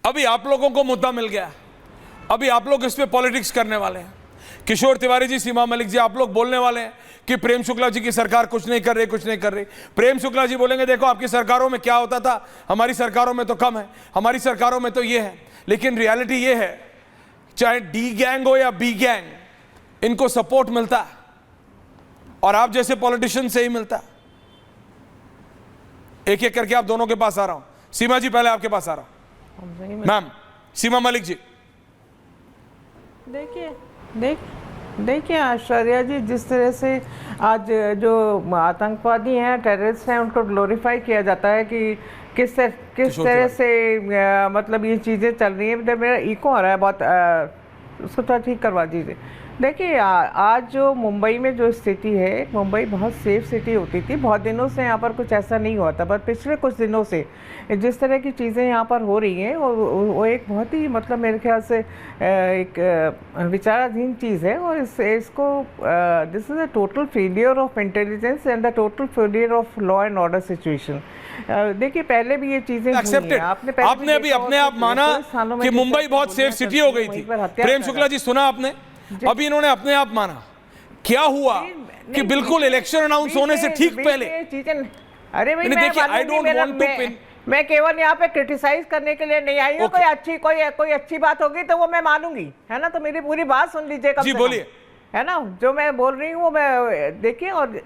अभी आप लोगों को मुद्दा मिल गया, अभी आप लोग इस पे पॉलिटिक्स करने वाले हैं। किशोर तिवारी जी, सीमा मलिक जी, आप लोग बोलने वाले हैं कि प्रेम शुक्ला जी की सरकार कुछ नहीं कर रही, कुछ नहीं कर रही। प्रेम शुक्ला जी बोलेंगे देखो आपकी सरकारों में क्या होता था, हमारी सरकारों में तो कम है, हमारी सरकारों में तो ये है। लेकिन रियलिटी ये है, चाहे डी गैंग हो या बी गैंग, इनको सपोर्ट मिलता है और आप जैसे पॉलिटिशियन से ही मिलता। एक एक करके आप दोनों के पास आ रहा हूं। सीमा जी, पहले आपके पास आ रहा हूं। मैम सीमा मलिक जी, देखिए आश्चर्या जी, जिस तरह से आज जो आतंकवादी हैं, टेररिस्ट हैं, उनको ग्लोरीफाई किया जाता है कि किस तरह से मतलब ये चीज़ें चल रही हैं। मेरा इको आ रहा है बहुत, उसको थोड़ा ठीक करवा दीजिए। देखिए आज जो मुंबई में जो स्थिति है, मुंबई बहुत सेफ सिटी होती थी, बहुत दिनों से यहाँ पर कुछ ऐसा नहीं हुआ था, बट पिछले कुछ दिनों से जिस तरह की चीज़ें यहाँ पर हो रही हैं वो एक बहुत ही मतलब मेरे ख्याल से एक विचाराधीन चीज़ है। और इसको this is a total failure of intelligence and the total failure of law and order situation. देखिए पहले भी ये चीज़ें हुई हैं, आपने अभी अपने आप माना कि मुंबई बहुत सेफ सिटी हो गई थी। प्रेम शुक्ला जी, सुना आपने? अभी इन्होंने अपने आप माना। क्या हुआ कि बिल्कुल इलेक्शन अनाउंस होने से ठीक पहले। अरे भाई मैं केवल यहाँ पे क्रिटिसाइज करने के लिए नहीं आई हूँ। कोई अच्छी बात होगी तो वो मैं मानूंगी, है ना। तो मेरी पूरी बात सुन लीजिए कम से कम, बोलिए, है ना। जो मैं बोल रही हूँ वो मैं देखिए, और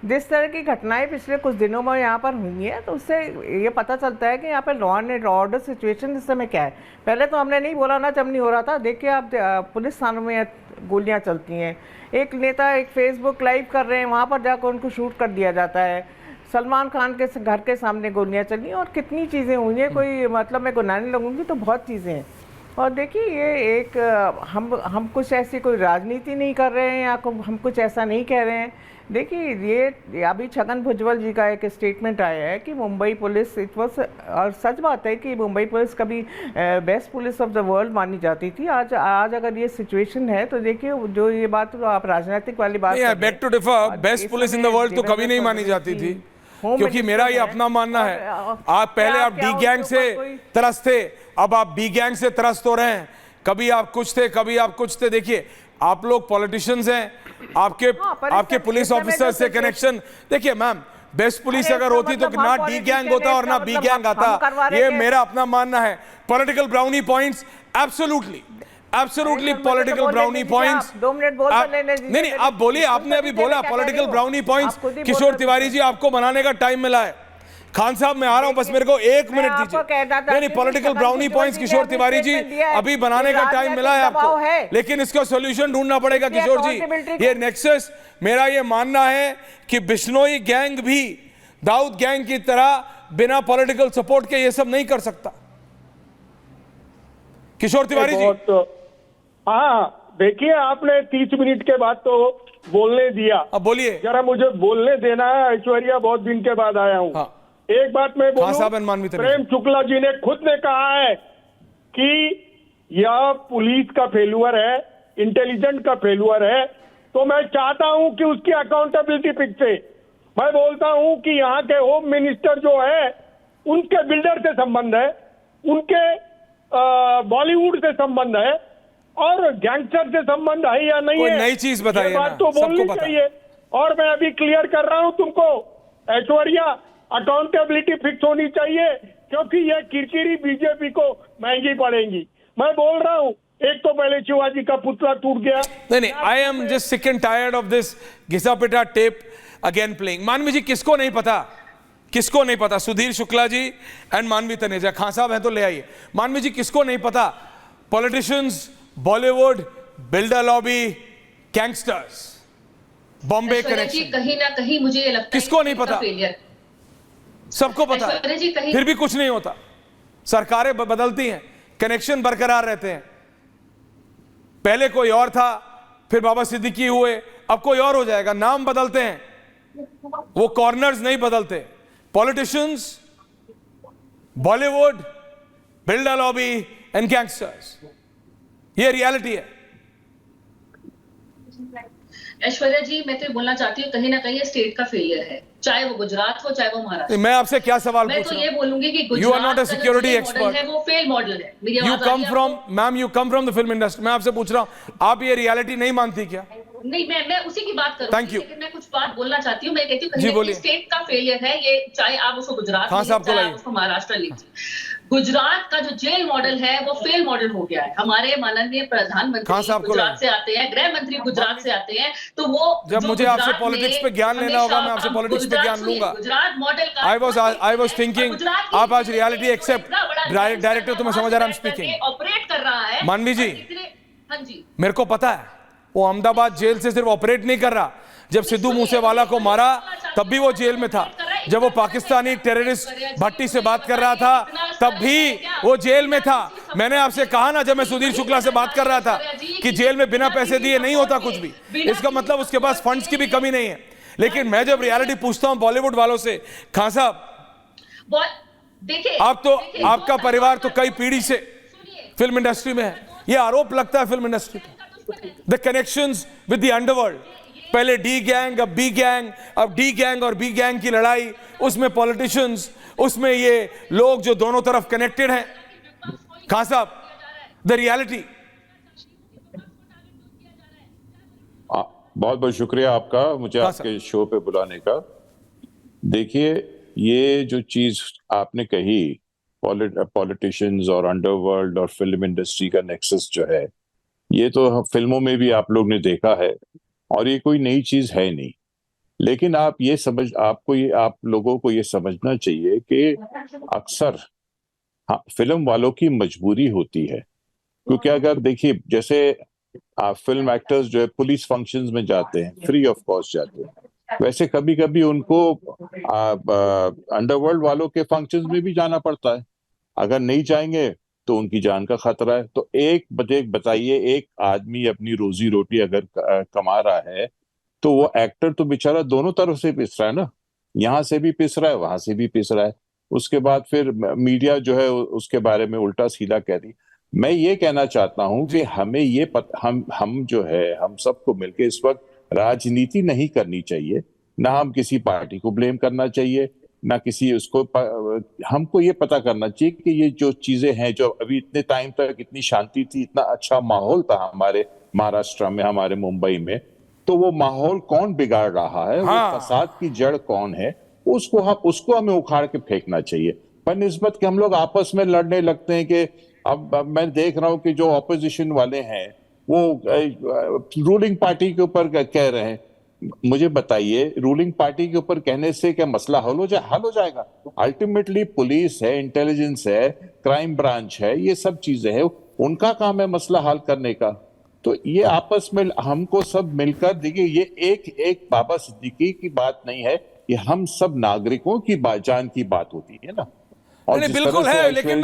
जिस तरह की घटनाएं पिछले कुछ दिनों में यहाँ पर हुई है, तो उससे ये पता चलता है कि यहाँ पर लॉ एंड ऑर्डर सिचुएशन इस समय क्या है। पहले तो हमने नहीं बोला ना जब नहीं हो रहा था। देखिए आप पुलिस थानों में गोलियाँ चलती हैं, एक नेता एक फेसबुक लाइव कर रहे हैं, वहाँ पर जाकर उनको शूट कर दिया जाता है। सलमान खान के घर के सामने गोलियाँ चली और कितनी चीज़ें हुई हैं, कोई मतलब मैं गुनाने लगूंगी तो बहुत चीज़ें हैं। और देखिए ये एक हम कुछ ऐसी कोई राजनीति नहीं कर रहे हैं या हम कुछ ऐसा नहीं कह रहे हैं। देखिए ये अभी छगन भुजबल जी का एक स्टेटमेंट आया है कि मुंबई पुलिस इट वॉज, और सच बात है कि मुंबई पुलिस कभी best police of the world मानी जाती थी। आज अगर ये सिचुएशन है तो देखिए जो ये बात तो आप राजनीतिक वाली बात, back to differ, best police in the world तो कभी नहीं मानी जाती थी, क्योंकि मेरा ये अपना मानना है। आप पहले आप डी गैंग से त्रस्त थे, अब आप बी गैंग से त्रस्त हो रहे हैं। कभी आप कुछ थे, कभी आप कुछ थे। देखिए आप लोग पॉलिटिशियंस हैं, आपके पुलिस ऑफिसर से कनेक्शन। देखिए मैम, बेस्ट पुलिस अगर होती तो ना डी गैंग होता और ना बी गैंग आता। ये मेरा अपना मानना है। Political brownie points, absolutely political brownie points. 2 minute बोल नहीं, आप बोलिए, आपने अभी बोला पॉलिटिकल ब्राउनी पॉइंट्स। किशोर तिवारी जी, आपको बनाने का टाइम मिला है। खान साहब मैं आ रहा हूं, बस मेरे को 1 मिनट दीजिए। नहीं, पॉलिटिकल ब्राउनी पॉइंट्स किशोर तिवारी जी, अभी बनाने का टाइम मिला है आपको, लेकिन इसका सॉल्यूशन ढूंढना पड़ेगा किशोर जी। ये नेक्सस, मेरा ये मानना है कि बिश्नोई गैंग भी दाऊद गैंग की तरह बिना पॉलिटिकल सपोर्ट के ये सब नहीं कर सकता। किशोर तिवारी जी, हाँ देखिए, आपने 30 मिनट के बाद तो बोलने दिया, अब बोलिए। जरा मुझे बोलने देना है। ऐश्वर्या, बहुत दिन के बाद आया हूँ। हाँ। एक बात मैं बोलूं, प्रेम शुक्ला जी ने खुद ने कहा है कि यह पुलिस का फेल्यूर है, इंटेलिजेंट का फेल्यूर है। तो मैं चाहता हूं कि उसकी अकाउंटेबिलिटी फिक्स है। मैं बोलता हूं कि यहाँ के होम मिनिस्टर जो है, उनके बिल्डर से संबंध है, उनके बॉलीवुड से संबंध है, और गैंगस्टर से संबंध है या नहीं है, नई चीज बताइए, बात तो बोलनी चाहिए। और मैं अभी क्लियर कर रहा हूं तुमको, ऐश्वर्या, अकाउंटेबिलिटी फिक्स होनी चाहिए, क्योंकि यह किरकिरी बीजेपी को महंगी पड़ेगी। मैं बोल रहा हूं, एक तो पहले शिवाजी का पुतला टूट गया। नहीं, I am just sick and tired of this घिसा पिटा टेप अगेन प्लेइंग। मानवी जी, किसको नहीं पता, किसको नहीं पता? सुधीर शुक्ला जी एंड मानवी तनेजा, खान साहब हैं तो ले आइए। मानवी जी, किसको नहीं पता? Politicians, Bollywood, builder lobby, gangsters, Bombay connection, कहीं ना कहीं मुझे ये लगता है किसको नहीं पता? सबको पता है, फिर भी कुछ नहीं होता। सरकारें बदलती हैं, कनेक्शन बरकरार रहते हैं। पहले कोई और था, फिर बाबा सिद्दीकी हुए, अब कोई और हो जाएगा। नाम बदलते हैं, वो कॉर्नर्स नहीं बदलते। Politicians, Bollywood, builder lobby and gangsters, ये रियलिटी है। ऐश्वर्या जी, मैं तो ये बोलना चाहती हूँ, कहीं ना कहीं ये स्टेट का फेलियर है, चाहे वो गुजरात हो चाहे वो महाराष्ट्र। मैं आपसे क्या सवाल मैं पूछ तो रहा ये हूँ? बोलूंगी कि You are not a Gujarat का security जो expert. मॉडल है वो फेल मॉडल है। मेरी You आवाज आ come रही है from, आपको? Ma'am, you come from the film industry. मैं आपसे पूछ रहा हूँ, आप ये रियलिटी नहीं मानती क्या? नहीं, मैं उसी की बात करूंगी। Thank you. लेकिन मैं कुछ बात बोलना चाहती हूँ। मैं कहती हूँ जी, कहीं ना बोलिए। कहीं स्टेट का फेलियर है ये, चाहे आप उसको गुजरात हाँ, लीजिए, साहब को चाहे लाइए। आप उसको महाराष्ट्र लीजिए। गुजरात का जो जेल मॉडल है वो फेल मॉडल हो गया है। हमारे माननीय हाँ, प्रधानमंत्री साहब को गुजरात लाइए। से आते हैं, गृह मंत्री गुजरात से आते हैं, तो वो जब जो मुझे आपसे गुजरात पॉलिटिक्स में पे ज्ञान लेना होगा, मैं आपसे हमेशा पॉलिटिक्स पे गुजरात ज्ञान सुनिए, लूंगा। गुजरात मॉडल का I was thinking, गुजरात की आप आज रियलिटी जो एक्सेप्ट, इतना बड़ा डायरेक्टर तो मैं समझ रहा हूँ स्पीकिंग। ऑपरेट कर रहा है मानवी जी, हाँ जी, मेरे को पता है वो अहमदाबाद जेल से सिर्फ ऑपरेट नहीं कर रहा। जब सिद्धू मूसेवाला को मारा तब भी वो जेल में था। जब वो पाकिस्तानी टेररिस्ट भट्टी से बात कर रहा था तब भी वो जेल में था। मैंने आपसे कहा ना, जब मैं सुधीर शुक्ला से बात कर रहा था कि जेल में बिना पैसे दिए नहीं होता कुछ भी। इसका मतलब उसके पास फंड्स की भी कमी नहीं है। लेकिन मैं जब रियलिटी पूछता हूं बॉलीवुड वालों से, खान साहब देखिए आप तो, आपका परिवार तो कई पीढ़ी से फिल्म इंडस्ट्री में है, ये आरोप लगता है फिल्म इंडस्ट्री पे, the connections with the underworld. पहले डी गैंग, अब बी गैंग, अब डी गैंग और बी गैंग की लड़ाई, उसमें पॉलिटिशियंस, उसमें ये लोग जो दोनों तरफ कनेक्टेड हैं। खान साहब, द रियलिटी। बहुत बहुत शुक्रिया आपका मुझे आपके शो पे बुलाने का। देखिए, ये जो चीज आपने कही, पॉलिटिशियंस और अंडरवर्ल्ड और फिल्म इंडस्ट्री का नेक्सस जो है, ये तो फिल्मों में भी आप लोग ने देखा है और ये कोई नई चीज है नहीं। लेकिन आप लोगों को ये समझना चाहिए कि अक्सर फिल्म वालों की मजबूरी होती है। क्योंकि अगर देखिए, जैसे फिल्म एक्टर्स जो है पुलिस फंक्शंस में जाते हैं, फ्री ऑफ कॉस्ट जाते हैं, वैसे कभी कभी उनको अंडरवर्ल्ड वालों के फंक्शंस में भी जाना पड़ता है। अगर नहीं जाएंगे तो उनकी जान का खतरा है। तो बताइए, एक आदमी अपनी रोजी रोटी अगर कमा रहा है तो वो एक्टर तो बेचारा दोनों तरफ से पिस रहा है ना, यहाँ से भी पिस रहा है, वहां से भी पिस रहा है। उसके बाद फिर मीडिया जो है उसके बारे में उल्टा सीधा कह रही। मैं ये कहना चाहता हूं कि हमें ये हम जो है, हम सबको मिलकर इस वक्त राजनीति नहीं करनी चाहिए। ना हम किसी पार्टी को ब्लेम करना चाहिए, ना किसी हमको ये पता करना चाहिए कि ये जो चीजें हैं, जो अभी इतने टाइम तक इतनी शांति थी, इतना अच्छा माहौल था हमारे महाराष्ट्र में, हमारे मुंबई में, तो वो माहौल कौन बिगाड़ रहा है, वो फसाद की जड़ कौन है, उसको हमें उखाड़ के फेंकना चाहिए। पर निस्बत के हम लोग आपस में लड़ने लगते हैं कि अब मैं देख रहा हूं कि जो ऑपोजिशन वाले हैं वो रूलिंग पार्टी के ऊपर कह रहे हैं। मुझे बताइए, रूलिंग पार्टी के ऊपर कहने से क्या मसला हल हो जाएगा? अल्टीमेटली पुलिस है, इंटेलिजेंस है, क्राइम ब्रांच है, ये सब चीजें हैं, उनका काम है मसला हल करने का। तो ये आपस में हमको सब मिलकर, देखिए, ये एक बाबा सिद्दीकी की बात नहीं है, ये हम सब नागरिकों की जान की बात होती है ना। और बिल्कुल है, लेकिन मैं